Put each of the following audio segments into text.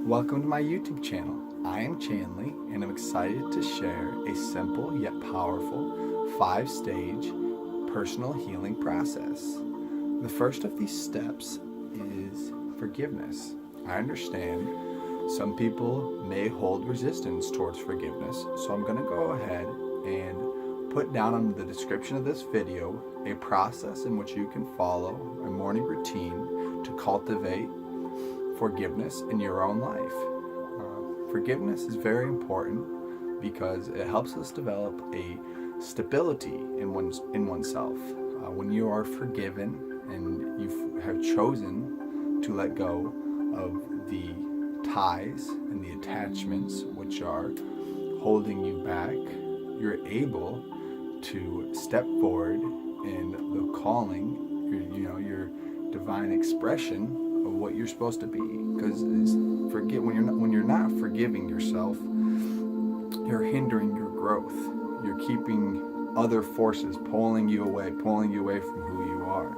Welcome to my YouTube channel. I am Chanley and I'm excited to share a simple yet powerful 5-stage personal healing process. The first of these steps is forgiveness. I understand some people may hold resistance towards forgiveness, so I'm going to go ahead and put down in the description of this video a process in which you can follow a morning routine to cultivate forgiveness in your own life. Forgiveness is very important because it helps us develop a stability in oneself. When you are forgiven and you have chosen to let go of the ties and the attachments which are holding you back, you're able to step forward in the calling, your divine expression of what you're supposed to be. Because when you're not forgiving yourself, you're hindering your growth. You're keeping other forces pulling you away from who you are.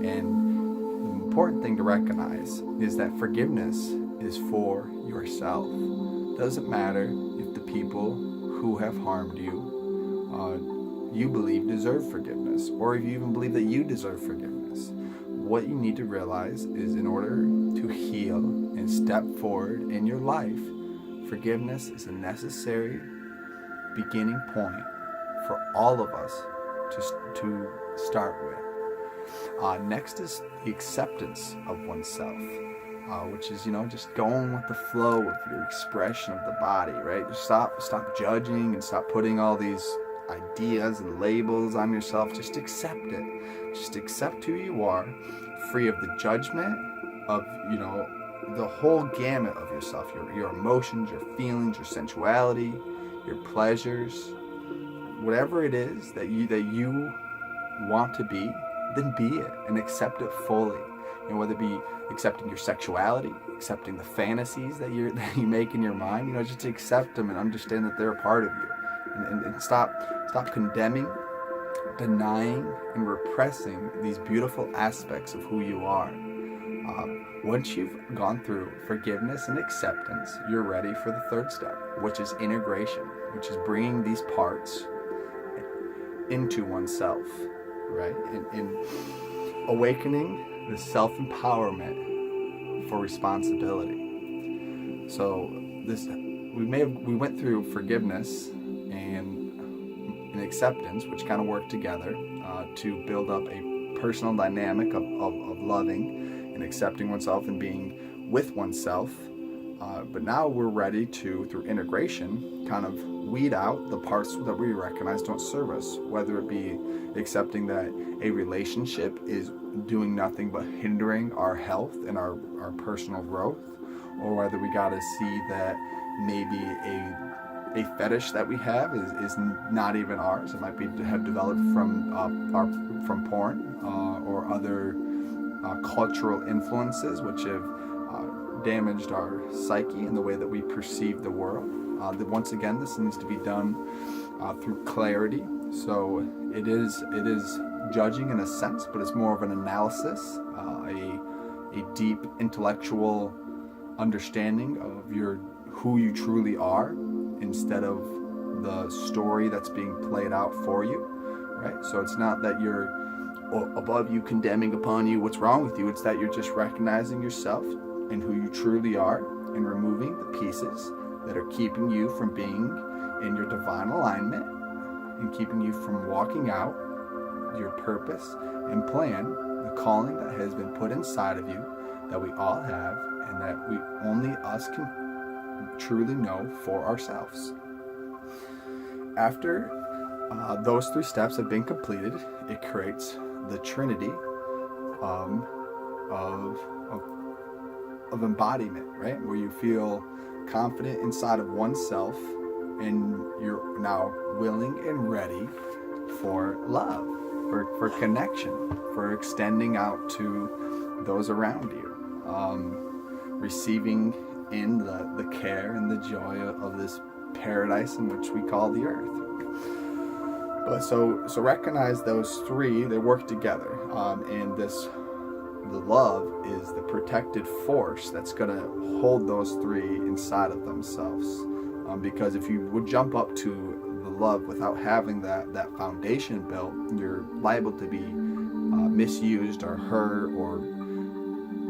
And the important thing to recognize is that forgiveness is for yourself. It doesn't matter if the people who have harmed you you believe deserve forgiveness, or if you even believe that you deserve forgiveness. What you need to realize is, in order to heal and step forward in your life, forgiveness is a necessary beginning point for all of us to start with. Next is the acceptance of oneself, which is, just going with the flow of your expression of the body, right? Just stop judging and stop putting all these ideas and labels on yourself. Just accept it. Just accept who you are, free of the judgment of, the whole gamut of yourself, your emotions, your feelings, your sensuality, your pleasures, whatever it is that you want to be, then be it and accept it fully. And whether it be accepting your sexuality, accepting the fantasies that you make in your mind, just accept them and understand that they're a part of you. And stop condemning, denying, and repressing these beautiful aspects of who you are. Once you've gone through forgiveness and acceptance, you're ready for the third step, which is integration, which is bringing these parts into oneself, right? In awakening the self-empowerment for responsibility. So we went through forgiveness and acceptance, which kind of work together to build up a personal dynamic of loving and accepting oneself and being with oneself. But now we're ready to, through integration, kind of weed out the parts that we recognize don't serve us, whether it be accepting that a relationship is doing nothing but hindering our health and our personal growth, or whether we got to see that maybe a fetish that we have is not even ours. It might be have developed from porn or other cultural influences which have damaged our psyche and the way that we perceive the world. Once again, this needs to be done through clarity. So it is judging in a sense, but it's more of an analysis, a deep intellectual understanding of who you truly are, instead of the story that's being played out for you, right? So it's not that you're above you, condemning upon you what's wrong with you. It's that you're just recognizing yourself and who you truly are and removing the pieces that are keeping you from being in your divine alignment and keeping you from walking out your purpose and plan, the calling that has been put inside of you, that we all have, and that only us can truly know for ourselves. After those 3 steps have been completed, it creates the trinity of embodiment, right? Where you feel confident inside of oneself and you're now willing and ready for love, for connection, for extending out to those around you, receiving in the care and the joy of this paradise in which we call the earth. But so recognize those 3, they work together, and the love is the protected force that's going to hold those three inside of themselves. Because if you would jump up to the love without having that foundation built, you're liable to be misused or hurt or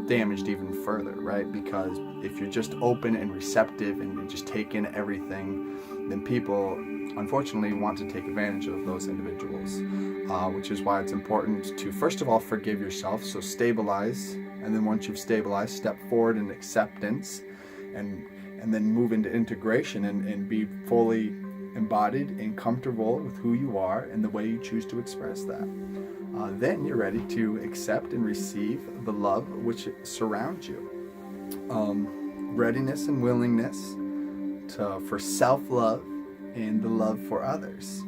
damaged even further, right? Because if you're just open and receptive and you just take in everything, then people unfortunately want to take advantage of those individuals, which is why it's important to first of all forgive yourself. So stabilize, and then once you've stabilized, step forward in acceptance, and then move into integration and be fully embodied and comfortable with who you are and the way you choose to express that. Then you're ready to accept and receive the love which surrounds you. Readiness and willingness for self-love and the love for others.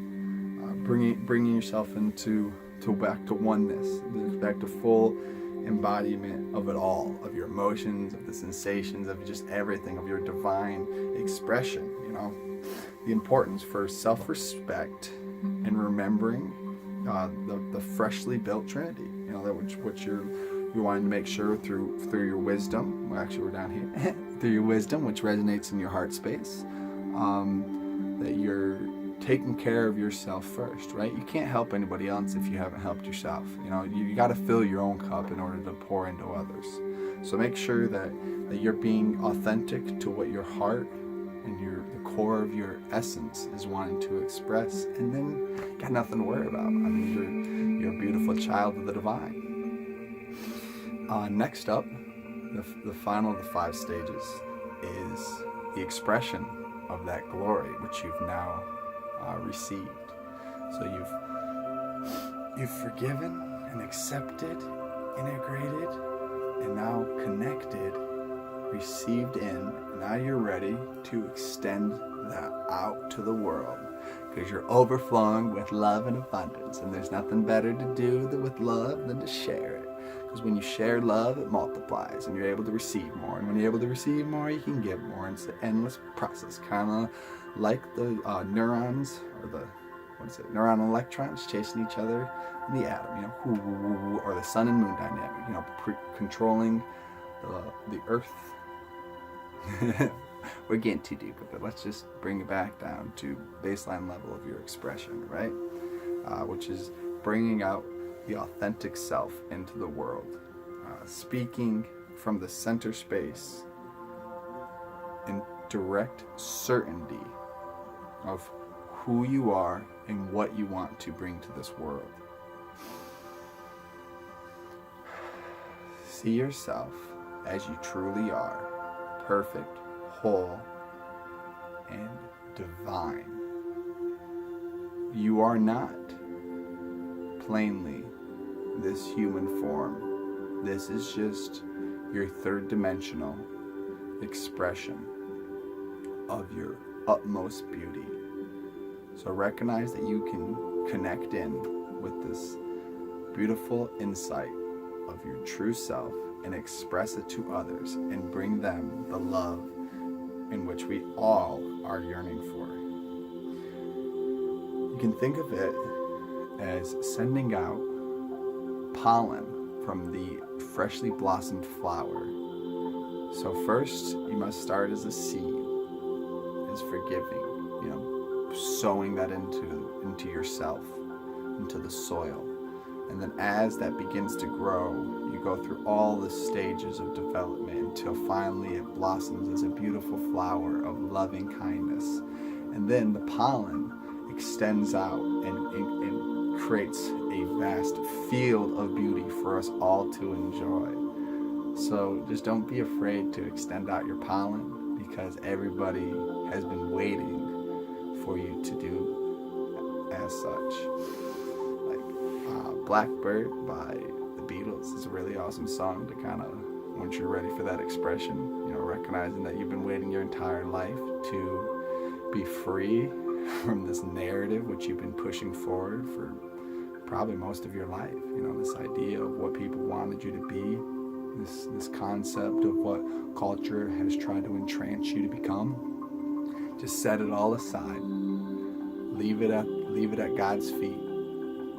Bringing yourself back to oneness, back to full embodiment of it all, of your emotions, of the sensations, of just everything, of your divine expression. The importance for self-respect and remembering the freshly built Trinity, that which you're wanting to make sure through your wisdom. Well, actually, we're down here. Through your wisdom, which resonates in your heart space, that you're taking care of yourself first, right? You can't help anybody else if you haven't helped yourself. You got to fill your own cup in order to pour into others. So make sure that you're being authentic to what your heart and the core of your essence is wanting to express, and then you got nothing to worry about. You're a beautiful child of the divine. Next up, the final of the 5 stages is the expression of that glory which you've now received. So you've forgiven and accepted, integrated, and now connected, received in. Now you're ready to extend that out to the world, because you're overflowing with love and abundance, and there's nothing better to do with love than to share it. Because when you share love, it multiplies, and you're able to receive more. And when you're able to receive more, you can give more. And it's an endless process, kind of like the neurons, or neuron electrons chasing each other in the atom, or the sun and moon dynamic, controlling the earth. We're getting too deep with it. Let's just bring it back down to baseline level of your expression, right? Which is bringing out the authentic self into the world, speaking from the center space in direct certainty of who you are and what you want to bring to this world. See yourself as you truly are, perfect, whole, and divine. You are not plainly this human form. This is just your third dimensional expression of your utmost beauty. So recognize that you can connect in with this beautiful insight of your true self and express it to others and bring them the love in which we all are yearning for. You can think of it as sending out pollen from the freshly blossomed flower. So first, you must start as a seed, as forgiving, sowing that into yourself, into the soil. And then as that begins to grow, you go through all the stages of development until finally it blossoms as a beautiful flower of loving kindness. And then the pollen extends out and creates a vast field of beauty for us all to enjoy. So just don't be afraid to extend out your pollen, because everybody has been waiting for you to do as such. Blackbird by the Beatles is a really awesome song to kind of, once you're ready for that expression, recognizing that you've been waiting your entire life to be free from this narrative which you've been pushing forward for probably most of your life. This idea of what people wanted you to be, this concept of what culture has tried to entrance you to become. Just set it all aside, leave it at God's feet,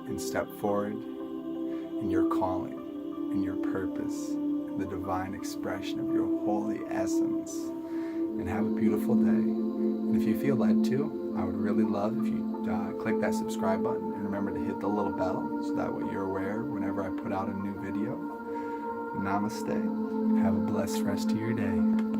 and step forward in your calling. in your purpose, in the divine expression of your holy essence. And have a beautiful day. And if you feel led to, I would really love if you click that subscribe button and remember to hit the little bell so that way you're aware whenever I put out a new video. Namaste. Have a blessed rest of your day.